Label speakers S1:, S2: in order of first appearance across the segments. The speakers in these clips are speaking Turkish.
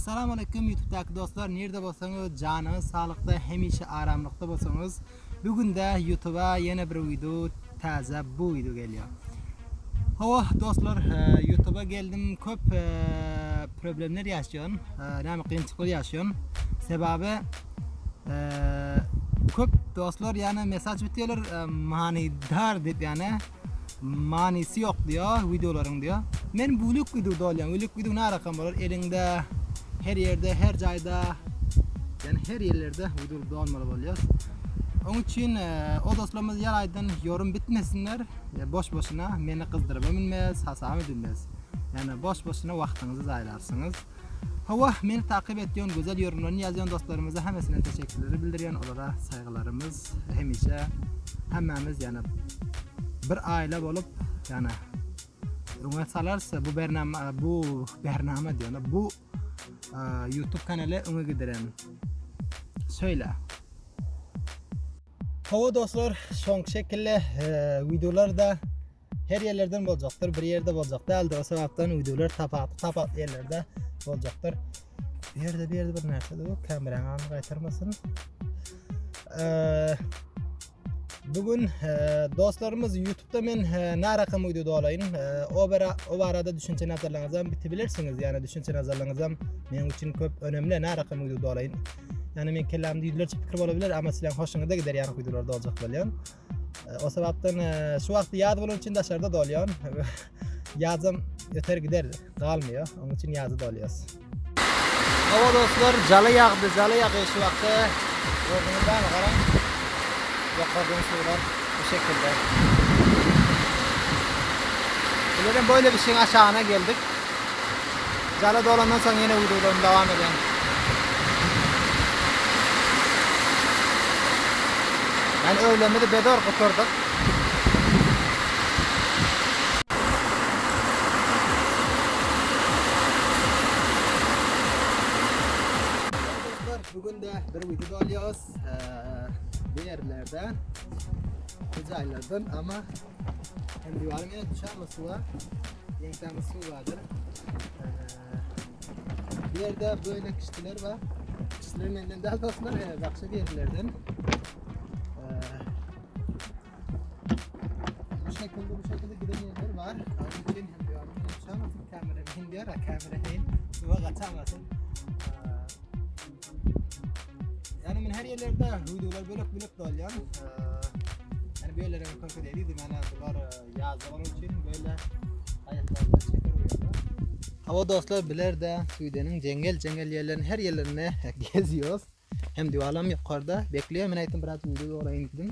S1: Assalamu alaikum YouTube'daki dostlar. Nerede bolsanız, canınız sağlıkta, hemişe aramlıkta bolsanız. Bugün de YouTube'a yeni bir video, taze bu video geliyor. Hava dostlar, YouTube'a geldim, köp problemler yaşıyorum. Yani kıyıntıklar yaşıyorum. Sebebi köp dostlar yani mesaj bitiyorlar, manidar deyip yani manisi yok diyor videoların diyor. Men buluk video dolayım. Buluk video ne rakam olur? Elinde her yerde, her cayda, yani her yerlerde video olmalı oluyor. Onun için o dostlarımız yaraydan yorum bitmesinler. Boş boşuna beni kızdırıp bilmez, hasam edilmez. Yani boş boşuna vaktinizi ayırarsınız. Hava beni takip ediyorsun, güzel yorumlarını yazıyorsun dostlarımıza, hemesine teşekkürleri bildiriyorsun. Onlara saygılarımız hemişe, hemmemiz yani bir aile olup yani rümet salarsa bu bername diyor. Bu YouTube kanalı onu giderim. Söyle. Hava dostlar son şekilde videolar da her yerlerden olacaktır. Bir yerde olacaktır. Elde o sebepten videolar tapat yerlerde olacaktır. Bir yerde bir nerede o kameranı kaytarmasın. Bugün dostlarımız YouTube'da men ne rakam video olayın. O arada düşünce hazırlanacağım bitebilirsiniz. Yani düşünce hazırlanacağım benim için çok önemli ne rakam video olayın. Yani men kellamda yüzlerce fikir olabilir ama sizin hoşunuza gider yani videolarda olacak bilyan. O sebepten şu vakti yaz bunun için dışarıda doluyor. Yazım öter gider kalmıyor. Onun için yazı doluyoruz. Hava dostlar calı yağdı şu vakti. Gördüğünüz var mı karang? Yakardım sular bu şekilde. Bunların böyle bir şeyin aşağına geldik. Calı dolandan sonra yine videolarım devam edelim. Yani öğlenmede bedor kurturduk. Bugün de bir video alıyoruz. Bir yerlerden, güzellerden ama hem divarım yine düşer mi su var? Renkten bir su vardır. Bir yerde böyle kişiler var. Kişilerin elinden daha dostlar başka bir yerlerden. Bu şekilde giden yerler var. Onun için hem divarım yine düşermesin. Kamera diyor, kamera değil. Suya kaçamasın. Yani ben her yerlerde videolar bölük doluyor. Yani böyle kontrol edildi. Yani bunlar yaz zaman için böyle hayatlarda çeker uyuyorlar. Hava dostlar bilir de Suudi'nin cengel yerlerin her yerlerine geziyoruz. Hem divarlarım yukarıda bekliyor. Ben ayettim biraz video oraya indim.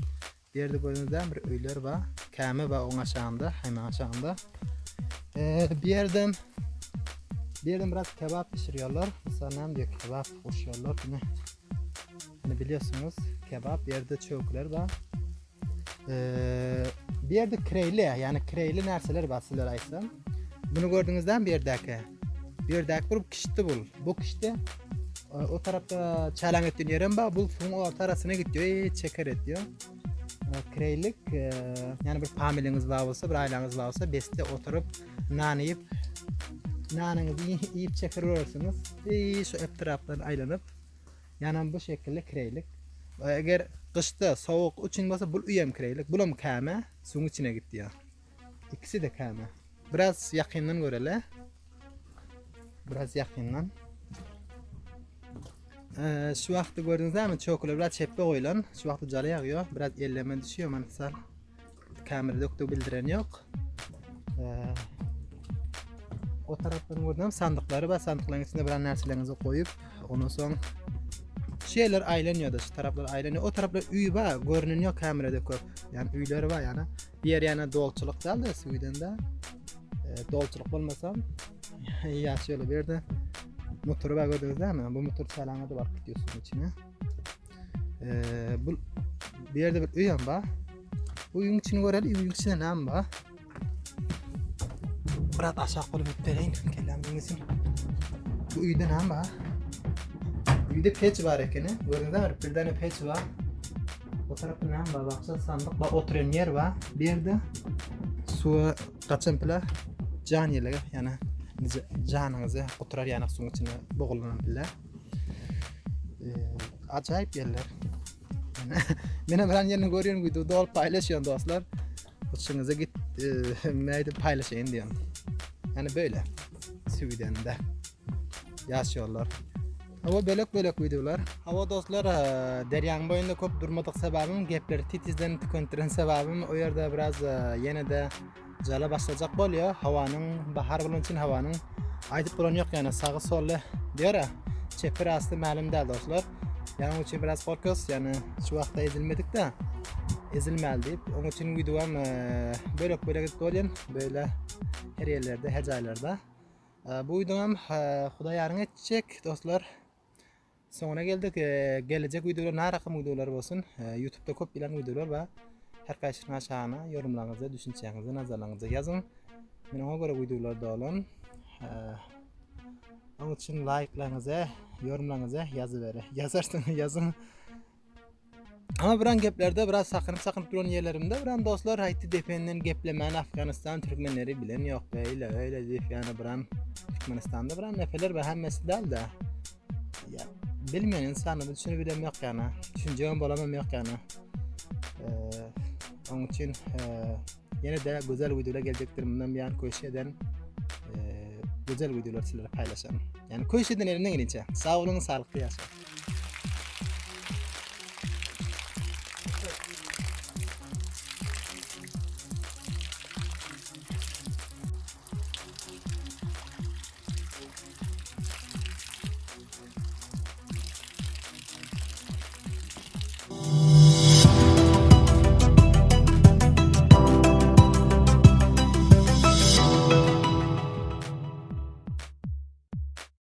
S1: Bir yerde gördüğünüzde bir öyler var. Kâme var onun aşağında, hemen aşağında. Bir yerden biraz kebap pişiriyorlar. Mesela ne diyor kebap koşuyorlar. Yani biliyorsunuz kebap bir yerde çökler var. Bir yerde kreyli yani kreyli nerseler basılır aysam. Bunu gördüğünüzden bir yerdeki bir kişi bu kişi o tarafta çalan ettiğin yerim var. Bu fun o arasına gidiyor çeker ediyor. Kreylik yani bir familiniz var olsa bir aileniz var olsa beste oturup nanenizi yiyip çeker olursunuz. Şu etraftan aylanıp yani bu şekilde kreylik. Eğer kışta soğuk için olsa bu uyum kreylik. Bulum kâme suyun içine gitti ya. İkisi de kâme. Biraz yakından görelim. Biraz yakından. Şu vakti gördüğünüz zaman çokulu biraz çeppe koyulan. Şu vakti calı yağıyor. Biraz elleme düşüyor. Mesela kamerada yoktu bildiren yok. O taraftan gördüğüm sandıkları var. Sandıkların içinde biraz nerselerinizi koyup ondan sonra şeyler ayleniyor şu taraflar ayleniyor. O taraflar üy var, görünüyor kamerada köp. Yani üyler var yani. Bir yer yani dolçuluk değil de Suudi'de. Dolçuluk olmasam ya şöyle bir yerde motoru var gördünüz değil mi? Bu motor çalanı da var gidiyorsun içine. Bu bir yerde bir üyem var. Bu üyün içini görelim. Üyün içinde ne var? Biraz aşağı koyup ötleyin. Kellemdiğinizin. Bu üyde ne var? Üyde peç var ekene. Gördüğünüz gibi bir tane peç var. O tarafta ne var? Baksa sandık var. Oturan yer var. Bir yerde su kaçan pila can yerler yani canınızı oturar yani suyun içine boğulan bile. Acayip yerler. Benim ben yerini görüyorum videoda olup paylaşıyorum dostlar. Hoşunuza git meyde paylaşayım diyorum. Yani böyle Sweden'de yaşıyorlar. Hava bölük videolar. Hava dostlar deryan boyunda köp durmadık sebebim gepleri titizden tükentiren sebebim o yerde biraz yine de jala başlayacak bolýar. Havanın bahar bolan için havanın aytıp bolan yok yani sağı sollu diyor ya. Çeper aslı ma'lum değil dostlar. Yani onun için biraz korkuyoruz yani şu vaqtda ezilmedik de ezilmeli deyip onun için videom bölük bolýan böyle her yerlerde her joylarda. Bu videom Xuda yarın etjek dostlar. Sonra geldik gelecek videolar ne rakam videolar bolsun YouTube'da köp bilen videolar var. Her kaçın aşağına yorumlarınızı, düşüncelerinizi, nazarlarınızı yazın. Men ona göre videolarda olun. Onun için like'larınızı, yorumlarınızı yazın. Ama buran geplerde biraz sakınıp duran yerlerimde buran dostlar hayti dependen geplemen Afganistan Türkmenleri bilen yok öyle deyip yani buran Türkmenistan'da buran nefeler ve hemmesi değil de ya bilmeyen insanı düşünebilem yok yani düşüneceğim bolamam yok yani onun için yine de güzel videolar gelecektir bundan bir an köşeden güzel videolar sizlere paylaşalım yani köşeden elinden gelince sağ olun sağlıklı yaşayın.